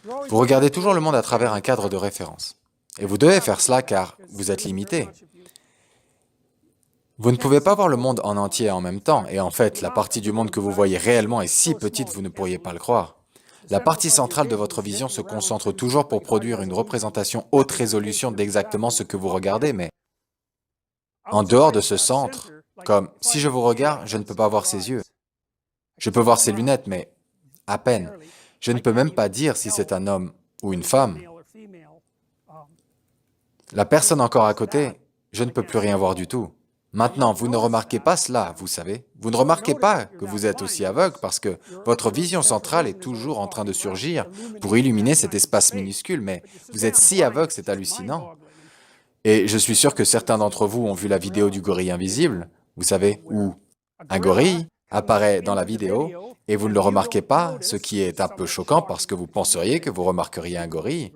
Vous regardez toujours le monde à travers un cadre de référence. Et vous devez faire cela car vous êtes limité. Vous ne pouvez pas voir le monde en entier en même temps, et en fait, la partie du monde que vous voyez réellement est si petite, vous ne pourriez pas le croire. La partie centrale de votre vision se concentre toujours pour produire une représentation haute résolution d'exactement ce que vous regardez, mais en dehors de ce centre, comme si je vous regarde, je ne peux pas voir ses yeux. Je peux voir ses lunettes, mais à peine. Je ne peux même pas dire si c'est un homme ou une femme. La personne encore à côté, je ne peux plus rien voir du tout. Maintenant, vous ne remarquez pas cela, vous savez. Vous ne remarquez pas que vous êtes aussi aveugle parce que votre vision centrale est toujours en train de surgir pour illuminer cet espace minuscule, mais vous êtes si aveugle, c'est hallucinant. Et je suis sûr que certains d'entre vous ont vu la vidéo du gorille invisible, vous savez, où un gorille apparaît dans la vidéo et vous ne le remarquez pas, ce qui est un peu choquant parce que vous penseriez que vous remarqueriez un gorille.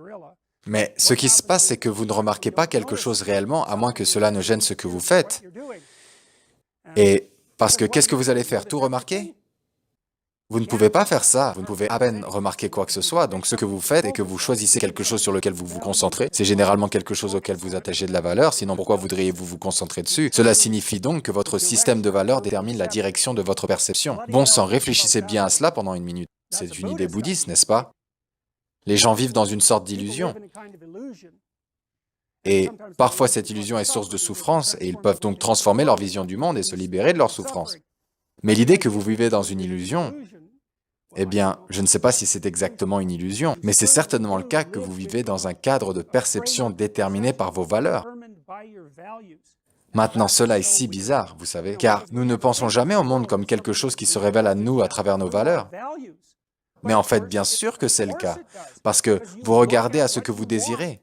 Mais ce qui se passe, c'est que vous ne remarquez pas quelque chose réellement, à moins que cela ne gêne ce que vous faites. Et parce que qu'est-ce que vous allez faire? Tout remarquer? Vous ne pouvez pas faire ça, vous ne pouvez à peine remarquer quoi que ce soit. Donc ce que vous faites est que vous choisissez quelque chose sur lequel vous vous concentrez. C'est généralement quelque chose auquel vous attachez de la valeur, sinon pourquoi voudriez-vous vous concentrer dessus? Cela signifie donc que votre système de valeurs détermine la direction de votre perception. Bon sang, réfléchissez bien à cela pendant une minute. C'est une idée bouddhiste, n'est-ce pas? Les gens vivent dans une sorte d'illusion. Et parfois cette illusion est source de souffrance et ils peuvent donc transformer leur vision du monde et se libérer de leur souffrance. Mais l'idée que vous vivez dans une illusion, eh bien, je ne sais pas si c'est exactement une illusion, mais c'est certainement le cas que vous vivez dans un cadre de perception déterminé par vos valeurs. Maintenant, cela est si bizarre, vous savez, car nous ne pensons jamais au monde comme quelque chose qui se révèle à nous à travers nos valeurs. Mais en fait, bien sûr que c'est le cas, parce que vous regardez à ce que vous désirez.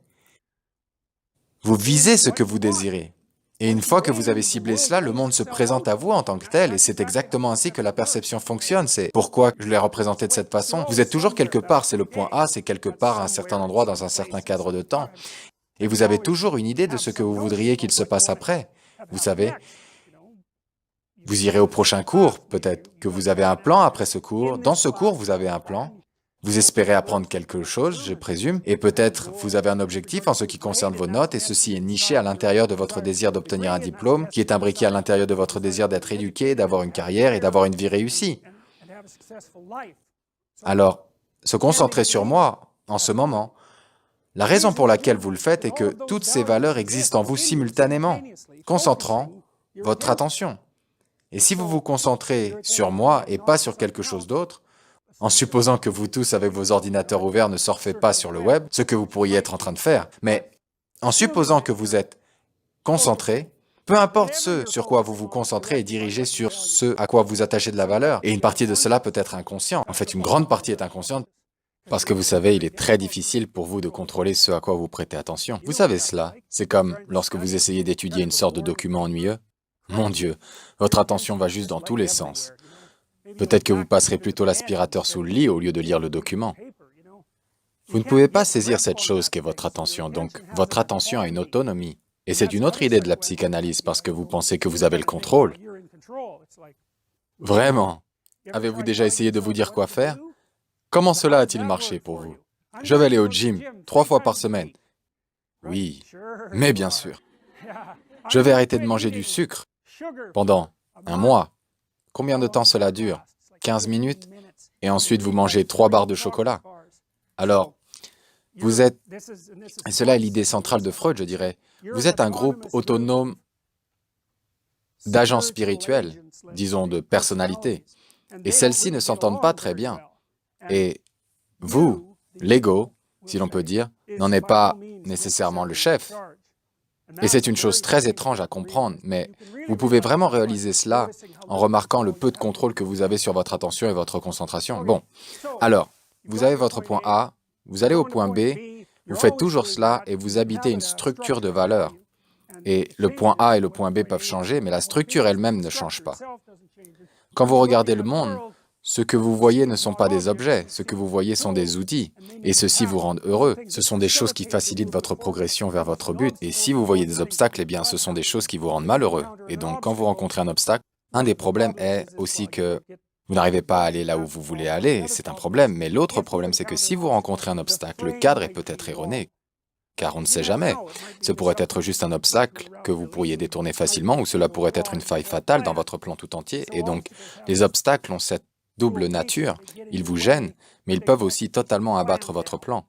Vous visez ce que vous désirez. Et une fois que vous avez ciblé cela, le monde se présente à vous en tant que tel, et c'est exactement ainsi que la perception fonctionne. C'est pourquoi je l'ai représenté de cette façon. Vous êtes toujours quelque part, c'est le point A, c'est quelque part à un certain endroit dans un certain cadre de temps. Et vous avez toujours une idée de ce que vous voudriez qu'il se passe après. Vous savez, vous irez au prochain cours, peut-être que vous avez un plan après ce cours. Dans ce cours, vous avez un plan. Vous espérez apprendre quelque chose, je présume, et peut-être vous avez un objectif en ce qui concerne vos notes, et ceci est niché à l'intérieur de votre désir d'obtenir un diplôme, qui est imbriqué à l'intérieur de votre désir d'être éduqué, d'avoir une carrière et d'avoir une vie réussie. Alors, se concentrer sur moi, en ce moment, la raison pour laquelle vous le faites est que toutes ces valeurs existent en vous simultanément, concentrant votre attention. Et si vous vous concentrez sur moi et pas sur quelque chose d'autre, en supposant que vous tous, avec vos ordinateurs ouverts, ne surfez pas sur le web, ce que vous pourriez être en train de faire, mais en supposant que vous êtes concentré, peu importe ce sur quoi vous vous concentrez est dirigé sur ce à quoi vous attachez de la valeur, et une partie de cela peut être inconscient. En fait, une grande partie est inconsciente, parce que vous savez, il est très difficile pour vous de contrôler ce à quoi vous prêtez attention. Vous savez cela, c'est comme lorsque vous essayez d'étudier une sorte de document ennuyeux. Mon Dieu, votre attention va juste dans tous les sens. Peut-être que vous passerez plutôt l'aspirateur sous le lit au lieu de lire le document. Vous ne pouvez pas saisir cette chose qu'est votre attention, donc votre attention a une autonomie. Et c'est une autre idée de la psychanalyse parce que vous pensez que vous avez le contrôle. Vraiment? Avez-vous déjà essayé de vous dire quoi faire? Comment cela a-t-il marché pour vous? Je vais aller au gym 3 fois par semaine. Oui, mais bien sûr. Je vais arrêter de manger du sucre pendant un mois. Combien de temps cela dure? 15 minutes? Et ensuite vous mangez 3 barres de chocolat. Alors, vous êtes, et cela est l'idée centrale de Freud, je dirais, vous êtes un groupe autonome d'agents spirituels, disons de personnalités, et celles-ci ne s'entendent pas très bien. Et vous, l'ego, si l'on peut dire, n'en est pas nécessairement le chef. Et c'est une chose très étrange à comprendre, mais vous pouvez vraiment réaliser cela en remarquant le peu de contrôle que vous avez sur votre attention et votre concentration. Bon, alors, vous avez votre point A, vous allez au point B, vous faites toujours cela et vous habitez une structure de valeur. Et le point A et le point B peuvent changer, mais la structure elle-même ne change pas. Quand vous regardez le monde, ce que vous voyez ne sont pas des objets, ce que vous voyez sont des outils, et ceux-ci vous rendent heureux. Ce sont des choses qui facilitent votre progression vers votre but, et si vous voyez des obstacles, eh bien ce sont des choses qui vous rendent malheureux. Et donc quand vous rencontrez un obstacle, un des problèmes est aussi que Vous n'arrivez pas à aller là où vous voulez aller, c'est un problème, mais l'autre problème, c'est que si vous rencontrez un obstacle, le cadre est peut-être erroné, car on ne sait jamais. Ce pourrait être juste un obstacle que vous pourriez détourner facilement, ou cela pourrait être une faille fatale dans votre plan tout entier, et donc les obstacles ont cette double nature, ils vous gênent, mais ils peuvent aussi totalement abattre votre plan,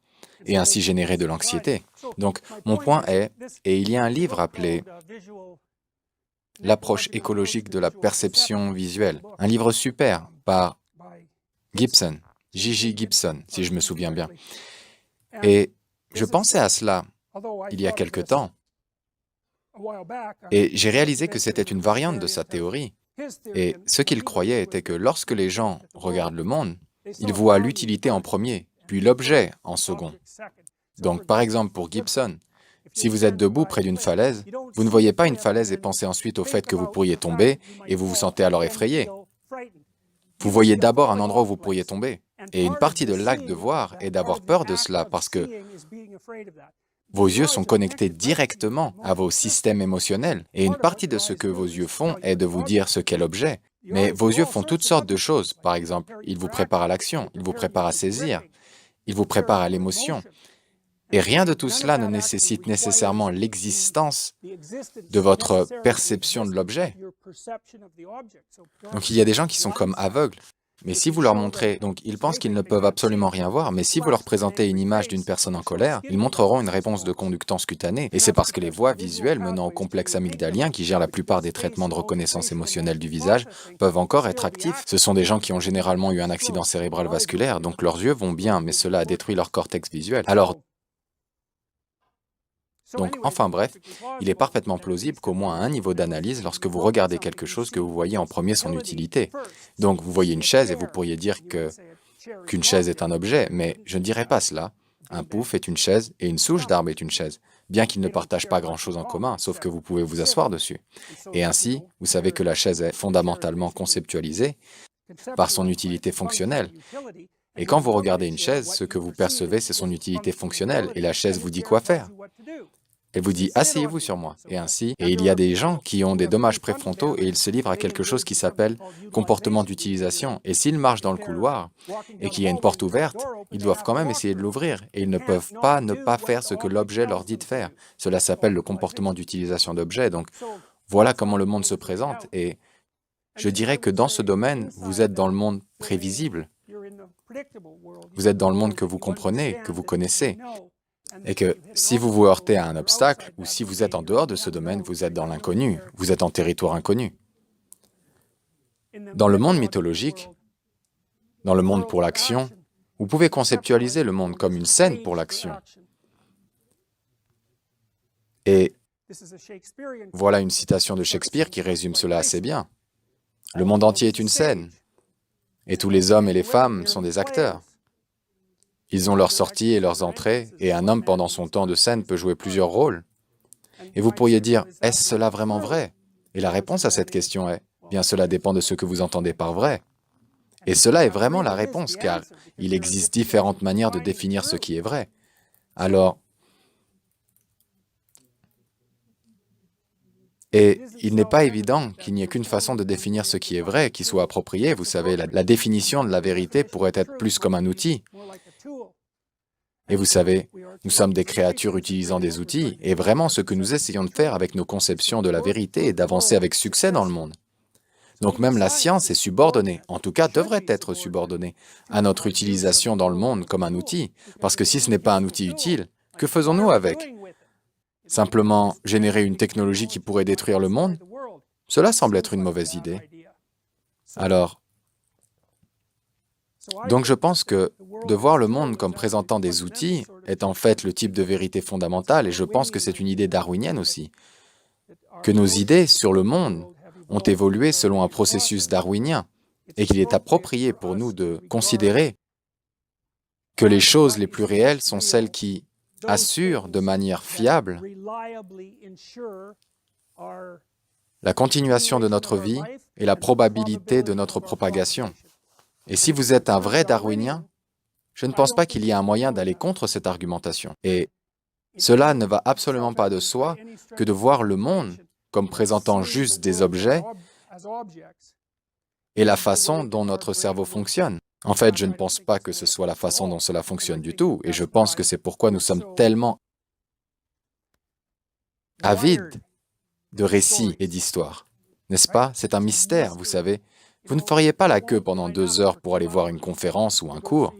et ainsi générer de l'anxiété. Donc, mon point est, et il y a un livre appelé L'approche écologique de la perception visuelle, un livre super par Gibson, J.J. Gibson, si je me souviens bien. Et je pensais à cela il y a quelque temps, et j'ai réalisé que c'était une variante de sa théorie. Et ce qu'il croyait était que lorsque les gens regardent le monde, ils voient l'utilité en premier, puis l'objet en second. Donc, par exemple, pour Gibson, si vous êtes debout près d'une falaise, vous ne voyez pas une falaise et pensez ensuite au fait que vous pourriez tomber et vous vous sentez alors effrayé. Vous voyez d'abord un endroit où vous pourriez tomber. Et une partie de l'acte de voir est d'avoir peur de cela parce que vos yeux sont connectés directement à vos systèmes émotionnels. Et une partie de ce que vos yeux font est de vous dire ce qu'est l'objet. Mais vos yeux font toutes sortes de choses. Par exemple, ils vous préparent à l'action, ils vous préparent à saisir, ils vous préparent à l'émotion. Et rien de tout cela ne nécessite nécessairement l'existence de votre perception de l'objet. Donc il y a des gens qui sont comme aveugles. Mais si vous leur montrez, donc ils pensent qu'ils ne peuvent absolument rien voir, mais si vous leur présentez une image d'une personne en colère, ils montreront une réponse de conductance cutanée. Et c'est parce que les voies visuelles menant au complexe amygdalien, qui gère la plupart des traitements de reconnaissance émotionnelle du visage, peuvent encore être actifs. Ce sont des gens qui ont généralement eu un accident cérébral vasculaire, donc leurs yeux vont bien, mais cela a détruit leur cortex visuel. Donc, enfin bref, il est parfaitement plausible qu'au moins à un niveau d'analyse, lorsque vous regardez quelque chose, que vous voyez en premier son utilité. Donc, vous voyez une chaise et vous pourriez dire qu'une chaise est un objet, mais je ne dirais pas cela. Un pouf est une chaise et une souche d'arbre est une chaise, bien qu'ils ne partagent pas grand-chose en commun, sauf que vous pouvez vous asseoir dessus. Et ainsi, vous savez que la chaise est fondamentalement conceptualisée par son utilité fonctionnelle. Et quand vous regardez une chaise, ce que vous percevez, c'est son utilité fonctionnelle, et la chaise vous dit quoi faire. Elle vous dit « asseyez-vous sur moi » et ainsi. Et il y a des gens qui ont des dommages préfrontaux et ils se livrent à quelque chose qui s'appelle comportement d'utilisation. Et s'ils marchent dans le couloir et qu'il y a une porte ouverte, ils doivent quand même essayer de l'ouvrir et ils ne peuvent pas ne pas faire ce que l'objet leur dit de faire. Cela s'appelle le comportement d'utilisation d'objet. Donc voilà comment le monde se présente et je dirais que dans ce domaine, vous êtes dans le monde prévisible. Vous êtes dans le monde que vous comprenez, que vous connaissez. Et que si vous vous heurtez à un obstacle, ou si vous êtes en dehors de ce domaine, vous êtes dans l'inconnu, vous êtes en territoire inconnu. Dans le monde mythologique, dans le monde pour l'action, vous pouvez conceptualiser le monde comme une scène pour l'action. Et voilà une citation de Shakespeare qui résume cela assez bien. Le monde entier est une scène, et tous les hommes et les femmes sont des acteurs. Ils ont leurs sorties et leurs entrées, et un homme pendant son temps de scène peut jouer plusieurs rôles. Et vous pourriez dire, est-ce cela vraiment vrai? Et la réponse à cette question est, bien cela dépend de ce que vous entendez par vrai. Et cela est vraiment la réponse, car il existe différentes manières de définir ce qui est vrai. Alors, et il n'est pas évident qu'il n'y ait qu'une façon de définir ce qui est vrai, qui soit appropriée. Vous savez, la définition de la vérité pourrait être plus comme un outil. Et vous savez, nous sommes des créatures utilisant des outils, et vraiment ce que nous essayons de faire avec nos conceptions de la vérité est d'avancer avec succès dans le monde. Donc même la science est subordonnée, en tout cas devrait être subordonnée, à notre utilisation dans le monde comme un outil, parce que si ce n'est pas un outil utile, que faisons-nous avec? Simplement générer une technologie qui pourrait détruire le monde? Cela semble être une mauvaise idée. Alors, donc je pense que de voir le monde comme présentant des outils est en fait le type de vérité fondamentale, et je pense que c'est une idée darwinienne aussi, que nos idées sur le monde ont évolué selon un processus darwinien, et qu'il est approprié pour nous de considérer que les choses les plus réelles sont celles qui assurent de manière fiable la continuation de notre vie et la probabilité de notre propagation. Et si vous êtes un vrai darwinien, je ne pense pas qu'il y ait un moyen d'aller contre cette argumentation. Et cela ne va absolument pas de soi que de voir le monde comme présentant juste des objets et la façon dont notre cerveau fonctionne. En fait, je ne pense pas que ce soit la façon dont cela fonctionne du tout, et je pense que c'est pourquoi nous sommes tellement avides de récits et d'histoires. N'est-ce pas? C'est un mystère, vous savez. Vous ne feriez pas la queue pendant 2 heures pour aller voir une conférence ou un cours,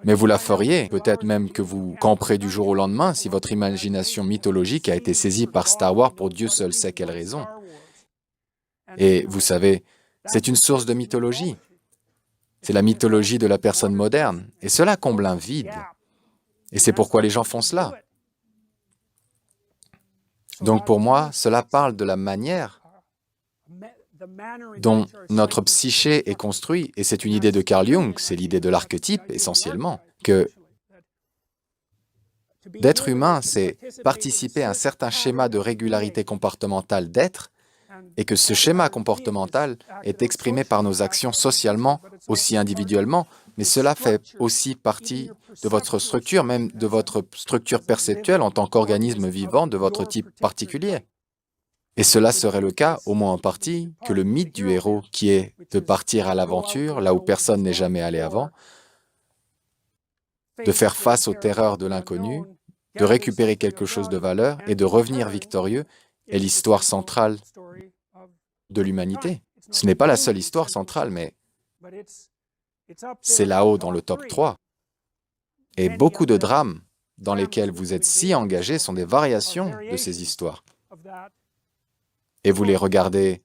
mais vous la feriez, peut-être même que vous camperez du jour au lendemain si votre imagination mythologique a été saisie par Star Wars pour Dieu seul sait quelle raison. Et vous savez, c'est une source de mythologie. C'est la mythologie de la personne moderne, et cela comble un vide. Et c'est pourquoi les gens font cela. Donc pour moi, cela parle de la manière dont notre psyché est construit, et c'est une idée de Carl Jung, c'est l'idée de l'archétype essentiellement, que d'être humain, c'est participer à un certain schéma de régularité comportementale d'être, et que ce schéma comportemental est exprimé par nos actions socialement, aussi individuellement, mais cela fait aussi partie de votre structure, même de votre structure perceptuelle en tant qu'organisme vivant de votre type particulier. Et cela serait le cas, au moins en partie, que le mythe du héros, qui est de partir à l'aventure, là où personne n'est jamais allé avant, de faire face aux terreurs de l'inconnu, de récupérer quelque chose de valeur et de revenir victorieux, est l'histoire centrale de l'humanité. Ce n'est pas la seule histoire centrale, mais c'est là-haut dans le top 3. Et beaucoup de drames dans lesquels vous êtes si engagés sont des variations de ces histoires. Et vous les regardez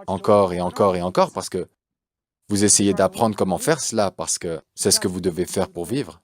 encore et encore et encore parce que vous essayez d'apprendre comment faire cela, parce que c'est ce que vous devez faire pour vivre.